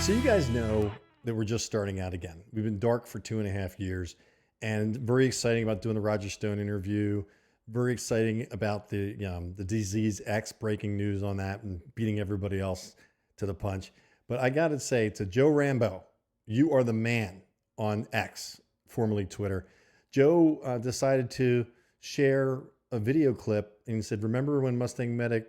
So you guys know that we're just starting out again. We've been dark for 2.5 years, and very exciting about doing the Roger Stone interview. Very exciting about the disease X, breaking news on that and beating everybody else to the punch. But I got to say to Joe Rambo, you are the man on X, formerly Twitter. Joe decided to share a video clip and he said, "Remember when MustangMedic,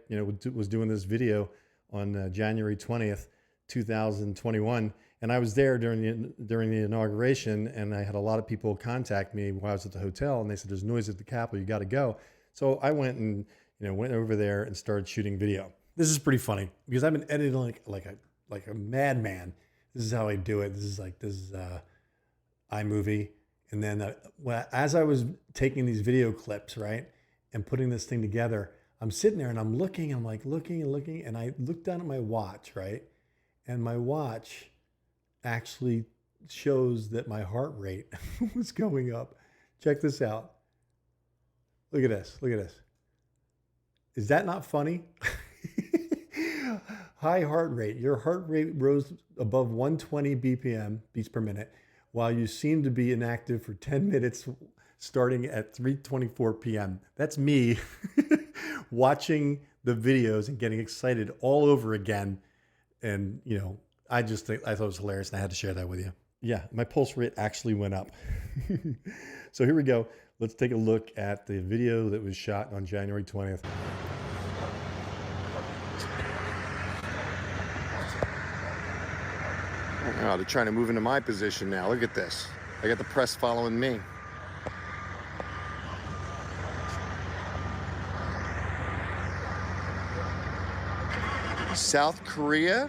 was doing this video on January 20th, 2021?" And I was there during the inauguration, and I had a lot of people contact me while I was at the hotel, and they said, "There's noise at the Capitol, you got to go." So I went and went over there and started shooting video. This is pretty funny because I've been editing like a madman. This is how I do it. This is iMovie, and then as I was taking these video clips, right, and putting this thing together, I'm sitting there and I'm looking, looking and looking, and I looked down at my watch, right, and my watch actually shows that my heart rate was going up. Check this out. Look at this. Look at this. Is that not funny? High heart rate. Your heart rate rose above 120 BPM, beats per minute, while you seem to be inactive for 10 minutes starting at 3:24 p.m. That's me watching the videos and getting excited all over again. And, I thought it was hilarious, and I had to share that with you. Yeah, my pulse rate actually went up. So here we go. Let's take a look at the video that was shot on January 20th. Oh, they're trying to move into my position now. Look at this. I got the press following me. South Korea?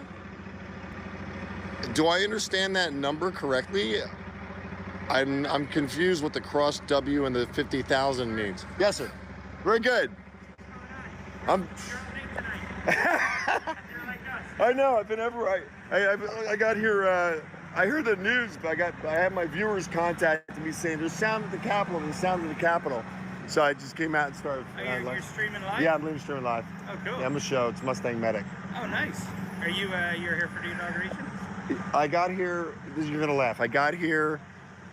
Do I understand that number correctly? I'm confused what the cross W and the 50,000 means. Yes, sir. Very good. I know. I've been everywhere. I got here. I heard the news, but I had my viewers contacting me saying there's sound at the Capitol. There's sound at the Capitol. So I just came out and started. You're streaming live? Yeah, I'm streaming live. Oh, cool. Yeah, I'm a show. It's MustangMedic. Oh, nice. Are you you're here for the inauguration? I got here. You're gonna laugh. I got here.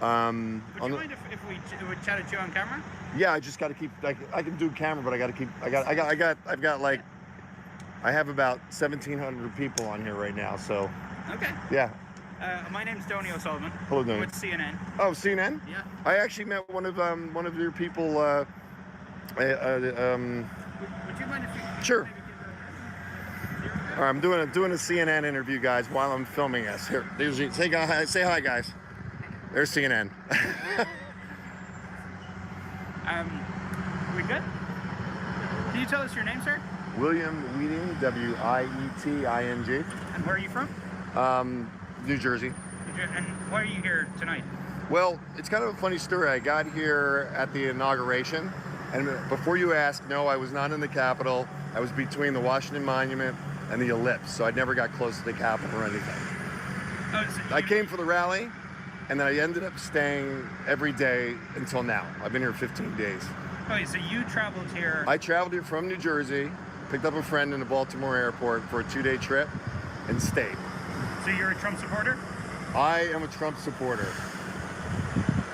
Would you mind if we would chat at you on camera? Yeah, I just got to keep. I can do camera, but I got to keep. I have about 1,700 people on here right now. So. Okay. Yeah. My name's Donny O'Sullivan. Hello, Donny. With CNN. Oh, CNN? Yeah. I actually met one of your people. Would you mind if you? Sure. All right, I'm doing a CNN interview, guys, while I'm filming us. Here, say hi, guys. There's CNN. We good? Can you tell us your name, sir? William Wieting, Wieting. And where are you from? New Jersey. And why are you here tonight? Well, it's kind of a funny story. I got here at the inauguration, and before you ask, no, I was not in the Capitol. I was between the Washington Monument and the Ellipse, so I never got close to the Capitol or anything. Oh, so I came for the rally, and then I ended up staying every day until now. I've been here 15 days. Okay, so you traveled here. I traveled here from New Jersey, picked up a friend in the Baltimore airport for a 2-day trip, and stayed. So you're a Trump supporter? I am a Trump supporter.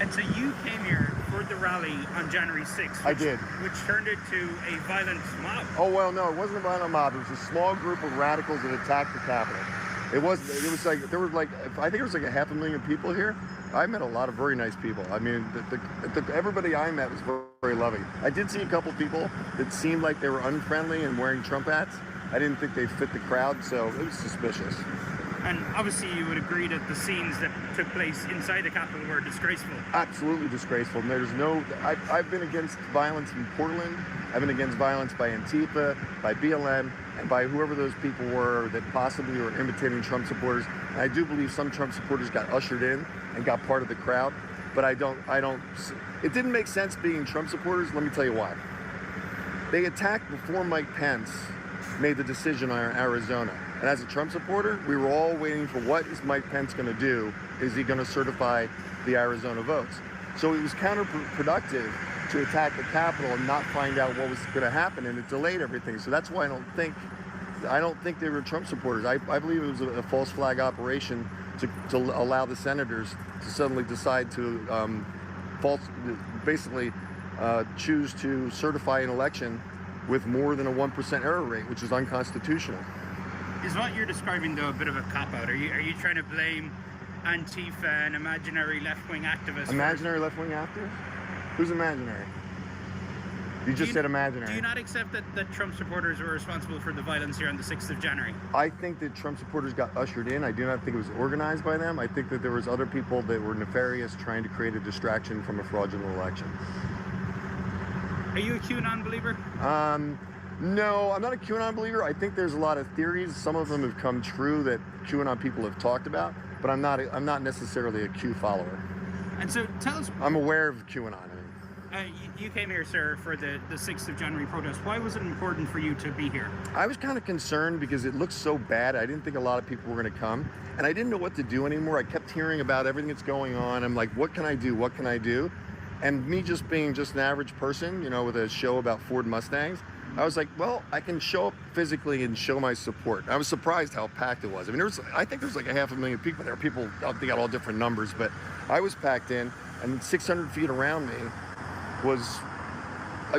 And so you came here for the rally on January 6th. I did. Which turned into a violent mob. Oh, well, no, it wasn't a violent mob. It was a small group of radicals that attacked the Capitol. It was like, there was like, I think it was like 500,000 people here. I met a lot of very nice people. I mean, everybody I met was very, very loving. I did see a couple people that seemed like they were unfriendly and wearing Trump hats. I didn't think they fit the crowd, so it was suspicious. And obviously you would agree that the scenes that took place inside the Capitol were disgraceful. Absolutely disgraceful. And there's no, I've been against violence in Portland. I've been against violence by Antifa, by BLM, and by whoever those people were that possibly were imitating Trump supporters. And I do believe some Trump supporters got ushered in and got part of the crowd. But it didn't make sense being Trump supporters. Let me tell you why. They attacked before Mike Pence made the decision on Arizona. And as a Trump supporter, we were all waiting for what is Mike Pence going to do? Is he going to certify the Arizona votes? So it was counterproductive to attack the Capitol and not find out what was going to happen, and it delayed everything. So that's why I don't think I don't think they were Trump supporters. I believe it was a false flag operation to allow the senators to suddenly decide to basically choose to certify an election with more than a 1% error rate, which is unconstitutional. Is what you're describing though a bit of a cop-out? Are you trying to blame Antifa and imaginary left-wing activists? Imaginary left-wing activists? Who's imaginary? You just said imaginary. Do you not accept that Trump supporters were responsible for the violence here on the 6th of January? I think that Trump supporters got ushered in. I do not think it was organized by them. I think that there was other people that were nefarious trying to create a distraction from a fraudulent election. Are you a QAnon believer? No, I'm not a QAnon believer. I think there's a lot of theories. Some of them have come true that QAnon people have talked about, but I'm not necessarily a Q follower. And so tell us. I'm aware of QAnon. You came here, sir, for the 6th of January protest. Why was it important for you to be here? I was kind of concerned because it looked so bad. I didn't think a lot of people were going to come, and I didn't know what to do anymore. I kept hearing about everything that's going on. I'm like, what can I do? What can I do? And me just being just an average person, you know, with a show about Ford Mustangs, I was like, well, I can show up physically and show my support. I was surprised how packed it was. I mean, I think there's like 500,000 people there. People, they got all different numbers, but I was packed in, and 600 feet around me I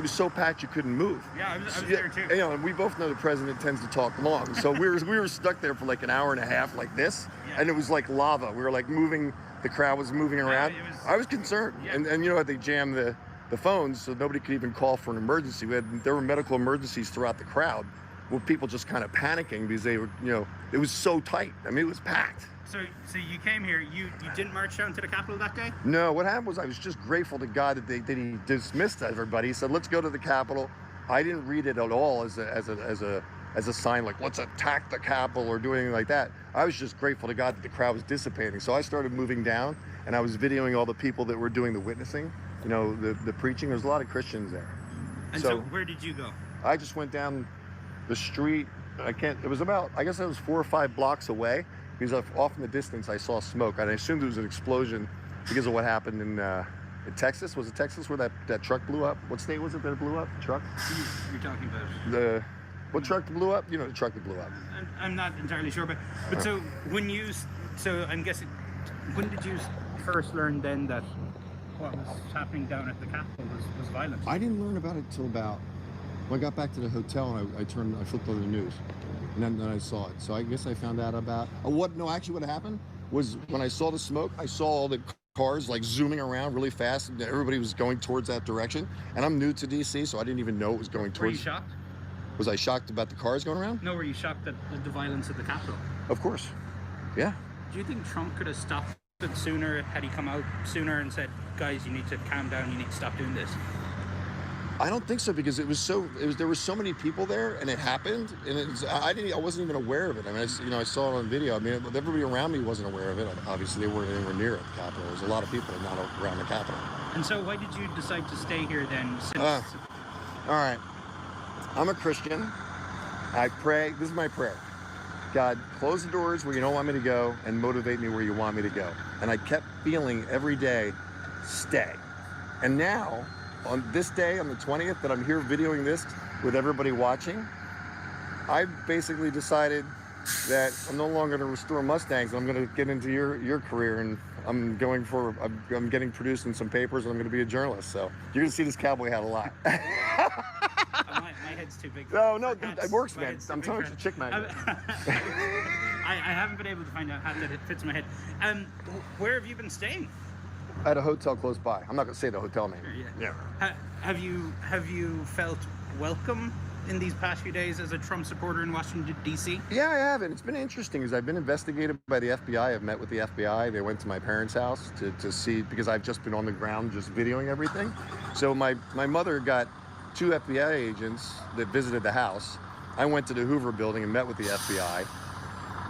was so packed you couldn't move. Yeah, I was there too. You know, and we both know the president tends to talk long, so we were stuck there for like an hour and a half like this, and it was like lava. We were like moving. The crowd was moving around. I was concerned, and you know, they jammed the phones so nobody could even call for an emergency. There were medical emergencies throughout the crowd, with people just kind of panicking because they were, you know, it was so tight. I mean, it was packed. So you came here, you didn't march down to the Capitol that day? No, what happened was I was just grateful to God that he dismissed everybody. He said, let's go to the Capitol. I didn't read it at all as a sign like, let's attack the Capitol or do anything like that. I was just grateful to God that the crowd was dissipating. So I started moving down, and I was videoing all the people that were doing the witnessing, you know, the preaching. There's a lot of Christians there. And so where did you go? I just went down the street. It was about, I guess it was 4 or 5 blocks away, because off in the distance I saw smoke, and I assumed it was an explosion because of what happened in Texas. Was it Texas where that truck blew up? What state was it that it blew up? The truck? You're talking about what truck blew up? You know, the truck that blew up. I'm not entirely sure, but so I'm guessing, when did you first learn then that what was happening down at the Capitol was violent? I didn't learn about it till about when I got back to the hotel, and I flipped on the news, and then I saw it. So I guess I found out about what happened was when I saw the smoke, I saw all the cars like zooming around really fast, and everybody was going towards that direction. And I'm new to DC, so I didn't even know it was going towards. Were you shocked? Was I shocked about the cars going around? No, were you shocked at the violence at the Capitol? Of course, yeah. Do you think Trump could have stopped it sooner had he come out sooner and said, guys, you need to calm down, you need to stop doing this? I don't think so, because there were so many people there, and it happened, and I wasn't even aware of it. I mean, I saw it on video. I mean, everybody around me wasn't aware of it. Obviously, they weren't anywhere near at the Capitol. There's a lot of people not around the Capitol. And so, why did you decide to stay here then? All right, I'm a Christian. I pray. This is my prayer. God, close the doors where you don't want me to go, and motivate me where you want me to go. And I kept feeling every day, stay. And now, on this day, on the 20th, that I'm here videoing this with everybody watching, I basically decided that I'm no longer going to restore Mustangs. I'm going to get into your career, and I'm getting produced in some papers, and I'm going to be a journalist. So you're going to see this cowboy hat a lot. My head's too big. No, it works, man. I'm telling you, chick magnet. I haven't been able to find a hat that fits my head. Where have you been staying? At a hotel close by. I'm not going to say the hotel name. Yeah. Have you felt welcome in these past few days as a Trump supporter in Washington, D.C.? Yeah, I have. And it's been interesting as I've been investigated by the FBI. I've met with the FBI. They went to my parents' house to see, because I've just been on the ground just videoing everything. So my mother got 2 FBI agents that visited the house. I went to the Hoover building and met with the FBI.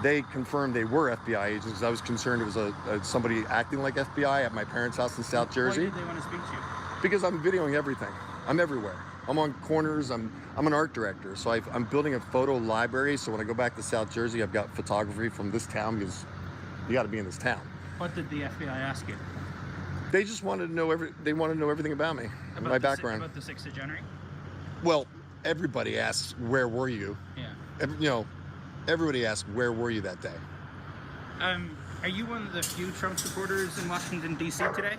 They confirmed they were FBI agents, because I was concerned it was somebody acting like FBI at my parents' house in South Jersey. Why did they want to speak to you? Because I'm videoing everything. I'm everywhere. I'm on corners. I'm an art director, so I'm building a photo library. So when I go back to South Jersey, I've got photography from this town, because you got to be in this town. What did the FBI ask you? They just wanted to know everything about me, my background. About the 6th of January? Well, everybody asks, where were you? Yeah. everybody asks, where were you that day? Are you one of the few Trump supporters in Washington, D.C. today?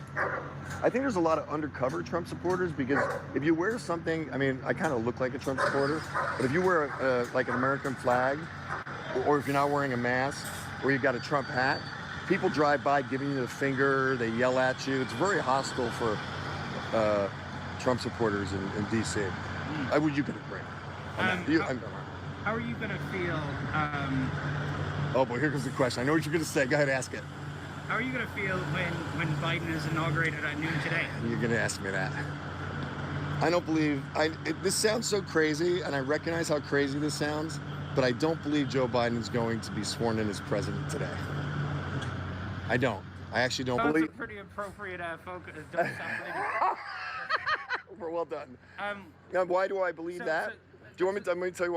I think there's a lot of undercover Trump supporters, because if you wear something, I mean, I kind of look like a Trump supporter, but if you wear like an American flag, or if you're not wearing a mask, or you've got a Trump hat, people drive by giving you the finger, they yell at you. It's very hostile for Trump supporters in D.C. I would you could agree. How are you going to feel? Oh boy, here comes the question. I know what you're going to say. Go ahead, ask it. How are you going to feel when Biden is inaugurated at noon today? You're going to ask me that. I don't believe. This sounds so crazy, and I recognize how crazy this sounds, but I don't believe Joe Biden is going to be sworn in as president today. I don't. I actually don't believe. That's a pretty appropriate focus. Well done. Now, why do I believe that? Do you want me to? I'm going to tell you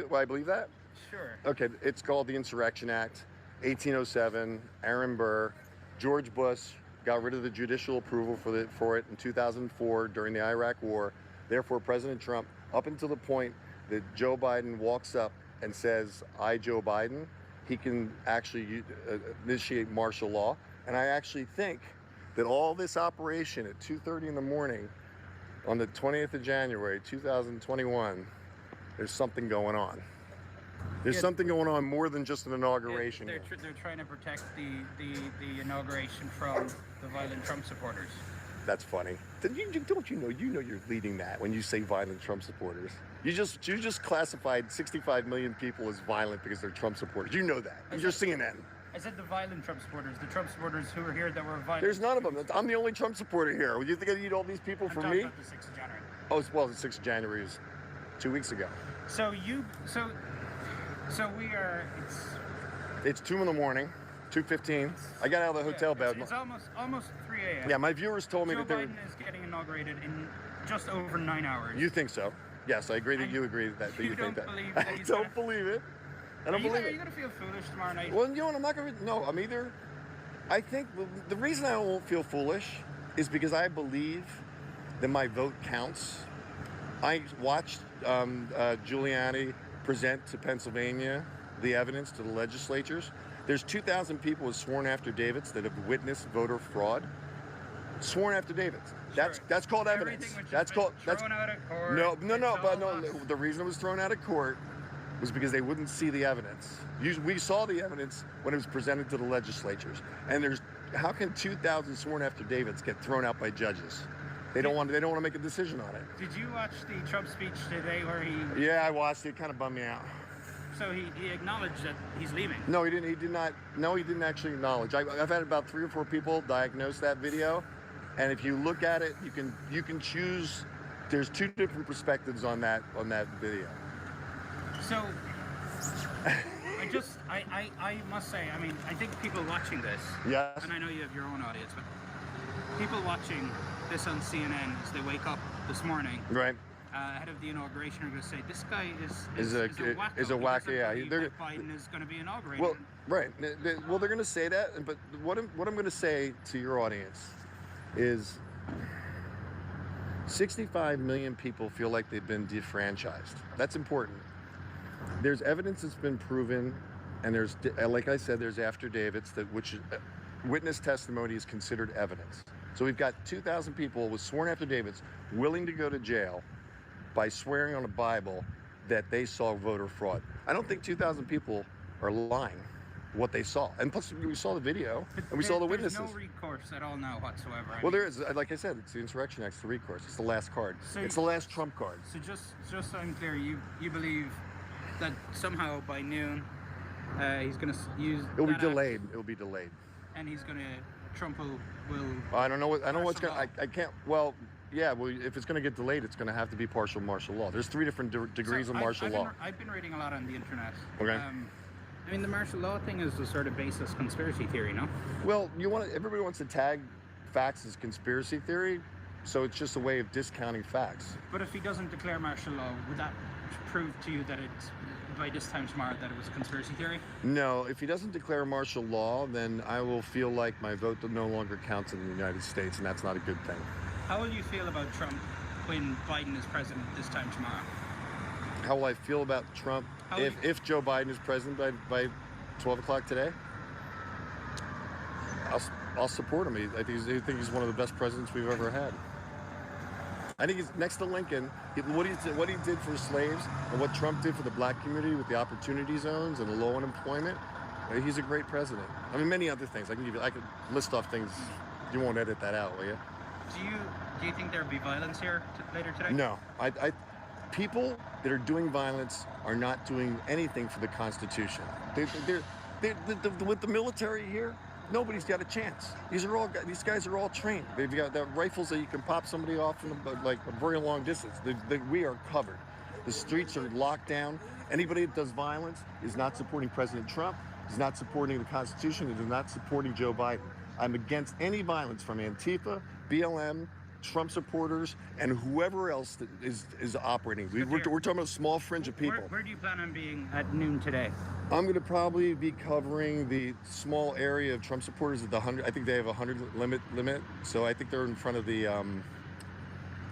why I believe that. Sure. Okay, it's called the Insurrection Act, 1807. Aaron Burr, George Bush got rid of the judicial approval for it in 2004 during the Iraq War. Therefore, President Trump, up until the point that Joe Biden walks up and says, "I, Joe Biden," he can actually initiate martial law. And I actually think that all this operation at 2:30 in the morning on the 20th of January, 2021, there's something going on. There's something going on more than just an inauguration. They're trying to protect the inauguration from the violent Trump supporters. That's funny. Don't you know you're leading that when you say violent Trump supporters? You just classified 65 million people as violent because they're Trump supporters. You know that. You're CNN. I said the violent Trump supporters, the Trump supporters who were here that were violent. There's none of them. I'm the only Trump supporter here. You think I need all these people for me? About the 6th of January. Oh, well, the 6th of January is 2 weeks ago. So we are. It's 2 in the morning, 2:15. I got out of the hotel bed. It's almost 3 a.m. Yeah, my viewers told me Joe that they Biden is getting inaugurated in just over 9 hours. You think so? Yes, I agree that you agree that you think that. I don't believe it. I don't believe it. Are you going to feel foolish tomorrow night? Well, I'm not going to. No, I'm either. I think the reason I won't feel foolish is because I believe that my vote counts. I watched Giuliani present to Pennsylvania the evidence to the legislatures. There's 2,000 people with sworn affidavits that have witnessed voter fraud. Sworn affidavits. Sure. That's called evidence. That's thrown out of court. No. The reason it was thrown out of court was because they wouldn't see the evidence. We saw the evidence when it was presented to the legislatures. And how can 2,000 sworn affidavits get thrown out by judges? They don't want to make a decision on it. Did you watch the Trump speech today where he? Yeah, I watched it. It kind of bummed me out. So he acknowledged that he's leaving. No, he didn't. He did not. No, he didn't actually acknowledge. I've had about 3 or 4 people diagnose that video, and if you look at it, you can choose. There's 2 different perspectives on that video. So I must say, I mean, I think people watching this. Yes. And I know you have your own audience, but people watching this on CNN as they wake up this morning. Right. Ahead of the inauguration, are going to say this guy is a wacko. Yeah, Biden is going to be inaugurated. Well, right. Well, they're going to say that, but what I'm going to say to your audience is 65 million people feel like they've been defranchised. That's important. There's evidence that's been proven, and there's, like I said, there's affidavits which witness testimony is considered evidence. So we've got 2,000 people with sworn affidavits willing to go to jail by swearing on a Bible that they saw voter fraud. I don't think 2,000 people are lying what they saw. And plus, we saw the video, and we saw the witnesses. There's no recourse at all now whatsoever. Well, there is. Like I said, it's the Insurrection Act, it's the recourse. It's the last card. So it's the last trump card. So just so I'm clear, you believe that somehow by noon, he's going to use It'll be delayed. It'll be delayed. And he's going to, Trump will I don't know what's going to, I can't, well, yeah, well, if it's going to get delayed, it's going to have to be partial martial law. There's 3 different degrees of martial law. I've been reading a lot on the internet. Okay. I mean, the martial law thing is a sort of baseless conspiracy theory, no? Well, everybody wants to tag facts as conspiracy theory, so it's just a way of discounting facts. But if he doesn't declare martial law, would that prove to you that it's, by this time tomorrow, that it was conspiracy theory? No, if he doesn't declare martial law, then I will feel like my vote no longer counts in the United States, and that's not a good thing. How will you feel about Trump when Biden is president this time tomorrow? How will I feel about Trump if Joe Biden is president by 12 o'clock today? I'll support him. I think he's one of the best presidents we've ever had. I think he's next to Lincoln. What he did for slaves and what Trump did for the black community with the opportunity zones and the low unemployment. He's a great president. I mean, many other things. I could list off things. You won't edit that out, will you? Do you think there'll be violence here later today? No. People that are doing violence are not doing anything for the Constitution. With the military here, nobody's got a chance. These guys are all trained. They've got rifles that you can pop somebody off from like a very long distance. We are covered. The streets are locked down. Anybody that does violence is not supporting President Trump, is not supporting the Constitution, and is not supporting Joe Biden. I'm against any violence from Antifa, BLM, Trump supporters, and whoever else that is operating. We're talking about a small fringe of people. Where do you plan on being at noon today? I'm going to probably be covering the small area of Trump supporters at the 100. I think they have a 100 limit. So I think they're in front of the.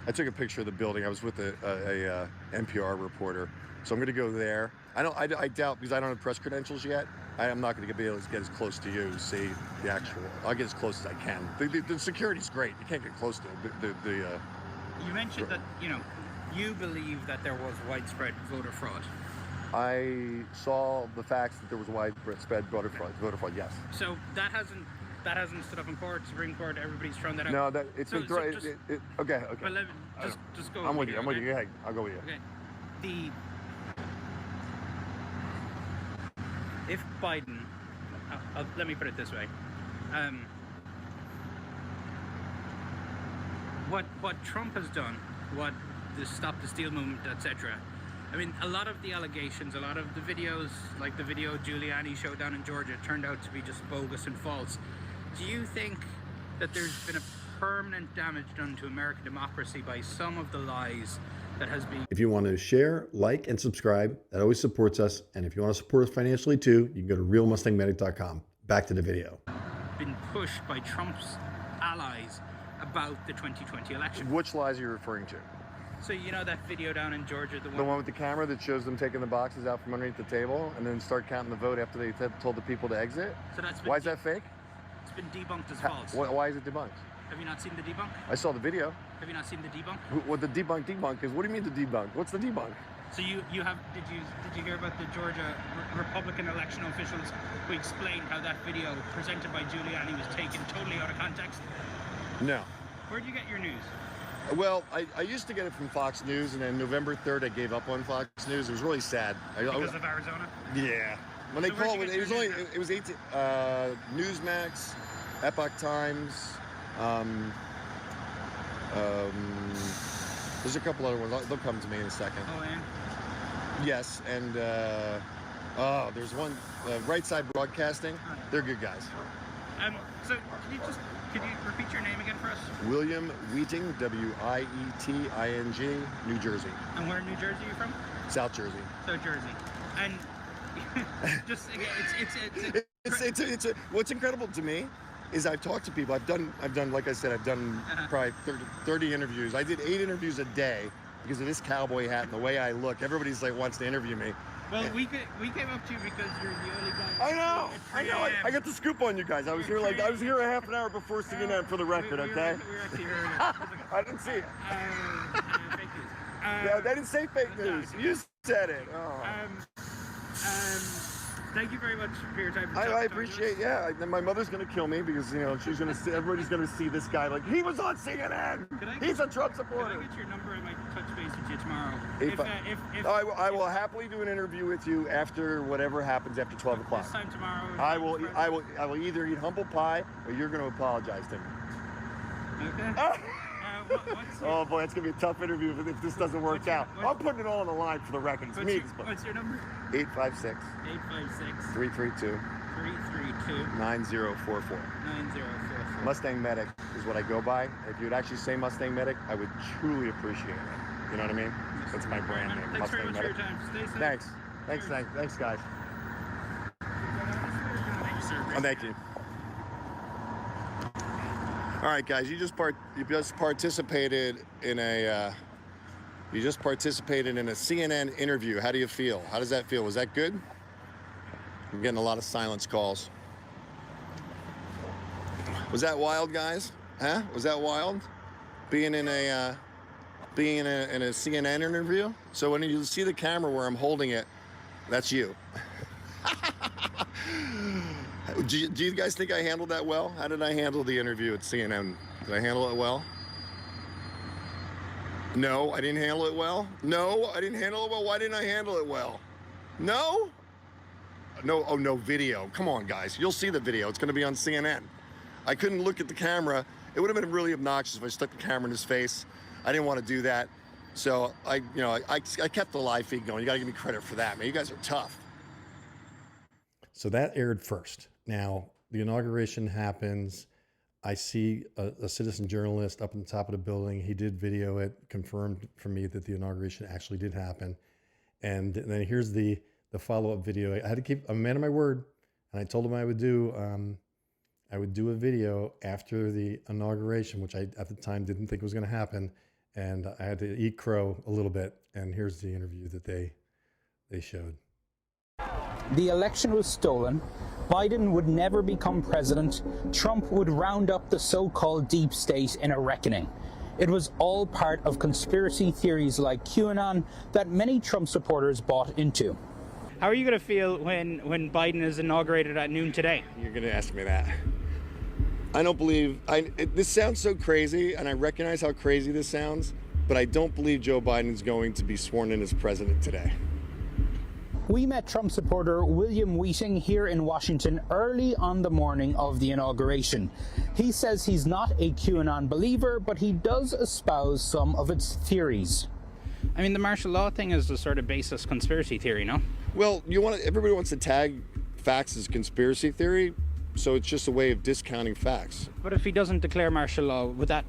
I took a picture of the building. I was with a NPR reporter, so I'm going to go there. I doubt, because I don't have press credentials yet. I'm not going to be able to get as close to you to see the actual. I'll get as close as I can. The security's great. You can't get close to it. You mentioned that you believe that there was widespread voter fraud. I saw the facts that there was widespread voter fraud. Yes. So that hasn't stood up in court, Supreme Court. Everybody's thrown that out. No, that it's been thrown. Okay. But just go. I'm with you. Go ahead. I'll go with you. Okay. If Biden, let me put it this way, what Trump has done, what the Stop the Steal movement, etc. I mean, a lot of the allegations, a lot of the videos, like the video Giuliani showed down in Georgia, turned out to be just bogus and false. Do you think that there's been a permanent damage done to American democracy by some of the lies that has been? If you want to share, like, and subscribe, that always supports us. And if you want to support us financially too, you can go to realmustangmedic.com. Back to the video. Been pushed by Trump's allies about the 2020 election. Which lies are you referring to? So you know that video down in Georgia, the one with the camera that shows them taking the boxes out from underneath the table and then start counting the vote after they told the people to exit? So that's why is that fake? It's been debunked as false. Why is it debunked? Have you not seen the debunk? I saw the video. Have you not seen the debunk? What the debunk is? What do you mean the debunk? What's the debunk? So you have did you hear about the Georgia Republican election officials who explained how that video presented by Giuliani was taken totally out of context? No. Where do you get your news? Well, I used to get it from Fox News, and then November 3rd I gave up on Fox News. It was really sad. Because of Arizona? Yeah. When they called it, it was 18 Newsmax, Epoch Times. There's a couple other ones. They'll come to me in a second. Oh, yeah? Yes, and there's one, Right Side Broadcasting. They're good guys. So could you repeat your name again for us? William Wieting, W-I-E-T-I-N-G, New Jersey. And where in New Jersey are you from? South Jersey. South Jersey. And just again, it's what's incredible to me is I've talked to people. I've done like I said, I've done probably 30 interviews. I did 8 interviews a day because of this cowboy hat and the way I look. Everybody's like wants to interview me. Well, we came up to you because you're the only guy. I know. I got the scoop on you guys. I was here a half an hour before singing that for the record. Okay. We were actually here. I didn't see it. Fake news. No, they didn't say fake news. You said it. Oh. Thank you very much for your time. I appreciate. Yeah, my mother's gonna kill me because she's gonna see. Everybody's gonna see this guy like he was on CNN. He's a Trump supporter. Can I get your number? I might touch base with you tomorrow. I will happily do an interview with you after whatever happens after 12 o'clock. This time tomorrow. I will either eat humble pie or you're gonna apologize to me. Okay. Oh boy, it's gonna be a tough interview if this doesn't work out. I'm putting it all on the line for the record. It's me. What's your number? 856. 332. 9044. 9044. Mustang Medic is what I go by. If you would actually say Mustang Medic, I would truly appreciate it. You know what I mean? That's my brand name. Thanks Mustang very much Medic. for your time. Stay safe. Thanks, guys. Oh, thank you. All right, guys, you just participated in a You just participated in a CNN interview. How do you feel? How does that feel? Was that good? I'm getting a lot of silence calls. Was that wild, guys? Huh? Was that wild? Being in a CNN interview? So when you see the camera where I'm holding it, that's you. Do you guys think I handled that well? How did I handle the interview at CNN? Did I handle it well? No, I didn't handle it well. No, I didn't handle it well. Why didn't I handle it well? No? No, oh no, video. Come on, guys. You'll see the video. It's going to be on CNN. I couldn't look at the camera. It would have been really obnoxious if I stuck the camera in his face. I didn't want to do that. So I kept the live feed going. You got to give me credit for that, man. You guys are tough. So that aired first. Now, the inauguration happens. I see a citizen journalist up on the top of the building. He did video it, confirmed for me that the inauguration actually did happen. And then here's the follow-up video. I had to keep, I'm a man of my word. And I told him I would do a video after the inauguration, which I, at the time, didn't think was going to happen. And I had to eat crow a little bit. And here's the interview that they showed. The election was stolen. Biden would never become president. Trump would round up the so-called deep state in a reckoning. It was all part of conspiracy theories like QAnon that many Trump supporters bought into. How are you going to feel when Biden is inaugurated at noon today? You're going to ask me that. I don't believe, this sounds so crazy, and I recognize how crazy this sounds, but I don't believe Joe Biden's going to be sworn in as president today. We met Trump supporter William Wieting here in Washington early on the morning of the inauguration. He says he's not a QAnon believer, but he does espouse some of its theories. I mean, the martial law thing is a sort of baseless conspiracy theory, no? Well, everybody wants to tag facts as conspiracy theory, so it's just a way of discounting facts. But if he doesn't declare martial law, would that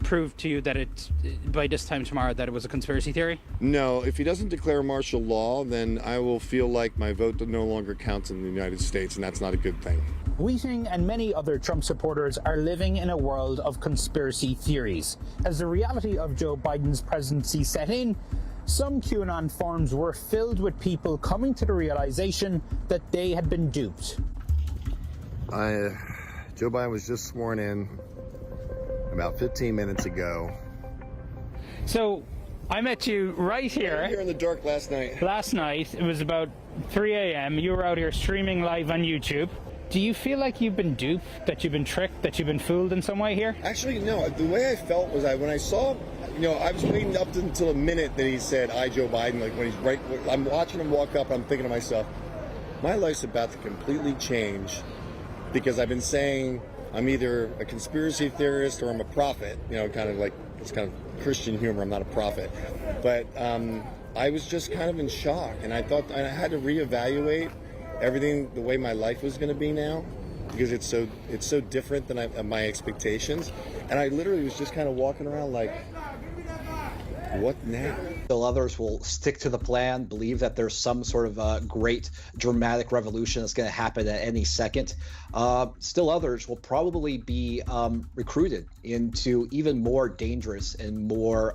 prove to you that it's, by this time tomorrow, that it was a conspiracy theory? No, if he doesn't declare martial law, then I will feel like my vote no longer counts in the United States, and that's not a good thing. Wieting and many other Trump supporters are living in a world of conspiracy theories. As the reality of Joe Biden's presidency set in, some QAnon forums were filled with people coming to the realization that they had been duped. Joe Biden was just sworn in about 15 minutes ago. So, I met you right here. Here in the dark last night. Last night, it was about 3 a.m. You were out here streaming live on YouTube. Do you feel like you've been duped, that you've been tricked, that you've been fooled in some way here? Actually, no. The way I felt was when I saw, I was waiting up until a minute that he said, "I, Joe Biden," like when he's right, I'm watching him walk up, I'm thinking to myself, my life's about to completely change because I've been saying I'm either a conspiracy theorist or I'm a prophet, kind of like, it's kind of Christian humor, I'm not a prophet. But I was just kind of in shock, and I thought I had to reevaluate everything, the way my life was going to be now, because it's so different than my expectations. And I literally was just kind of walking around like, what now? Still others will stick to the plan, believe that there's some sort of great dramatic revolution that's going to happen at any second. Still others will probably be recruited into even more dangerous and more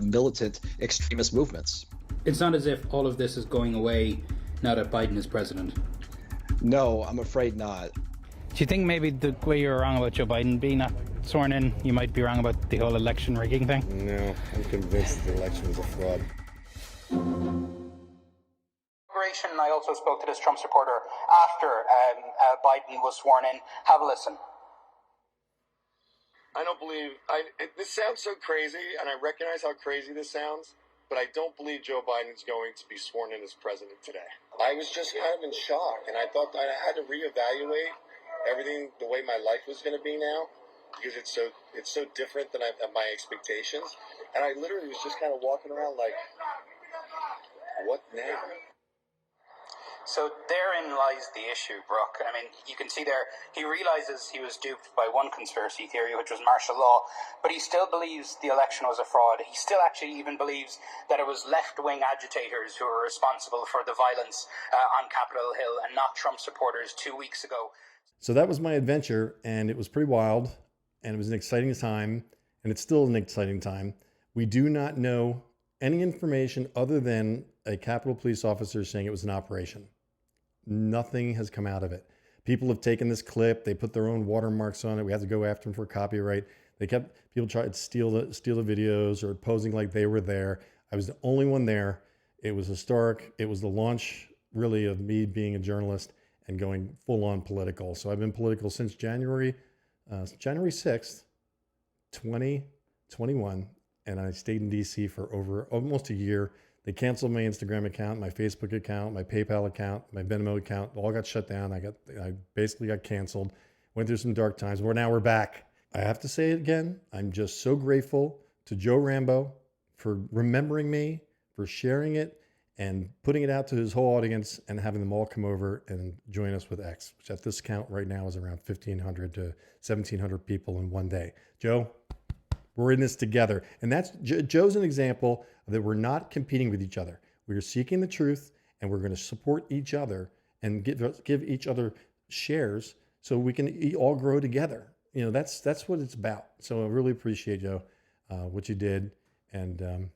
militant extremist movements. It's not as if all of this is going away now that Biden is president. No, I'm afraid not. Do you think maybe the way you were wrong about Joe Biden being not sworn in, you might be wrong about the whole election rigging thing? No, I'm convinced the election was a fraud. I also spoke to this Trump supporter after Biden was sworn in. Have a listen. I don't believe, this sounds so crazy, and I recognize how crazy this sounds, but I don't believe Joe Biden's going to be sworn in as president today. I was just kind of in shock, and I thought I had to reevaluate everything, the way my life was going to be now, because it's so different than my expectations. And I literally was just kind of walking around like, what now? So therein lies the issue, Brooke. I mean, you can see there, he realizes he was duped by one conspiracy theory, which was martial law, but he still believes the election was a fraud. He still actually even believes that it was left-wing agitators who were responsible for the violence on Capitol Hill and not Trump supporters 2 weeks ago. So that was my adventure, and it was pretty wild, and it was an exciting time, and it's still an exciting time. We do not know any information other than a Capitol Police officer saying it was an operation. Nothing has come out of it. People have taken this clip, they put their own watermarks on it. We have to go after them for copyright. People tried to steal the videos or posing like they were there. I was the only one there. It was historic. It was the launch, really, of me being a journalist and going full on political. So I've been political since January 6th, 2021. And I stayed in DC for over almost a year. They canceled my Instagram account, my Facebook account, my PayPal account, my Venmo account. All got shut down. I basically got canceled. Went through some dark times. Now we're back. I have to say it again. I'm just so grateful to Joe Rambo for remembering me, for sharing it, and putting it out to his whole audience, and having them all come over and join us with X, which at this count right now is around 1,500 to 1,700 people in one day. Joe, we're in this together. And Joe's an example that we're not competing with each other. We're seeking the truth, and we're going to support each other and give each other shares so we can all grow together. You know, that's what it's about. So I really appreciate, Joe, what you did. And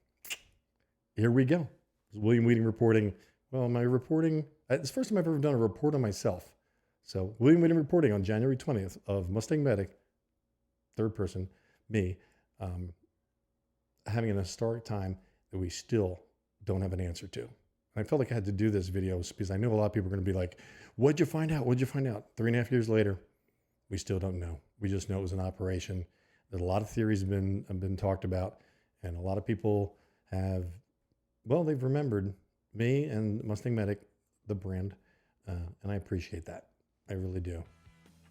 here we go. William Wieting reporting. Well, my reporting, it's the first time I've ever done a report on myself. So William Wieting reporting on January 20th of MustangMedic, third person, me, having an historic time that we still don't have an answer to. And I felt like I had to do this video because I know a lot of people are going to be like, what'd you find out? What'd you find out? 3.5 years later, we still don't know. We just know it was an operation. That a lot of theories have been talked about, and a lot of people have, they've remembered me and MustangMedic, the brand, and I appreciate that. I really do.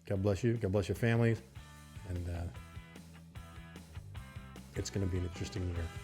God bless you. God bless your families, and it's going to be an interesting year.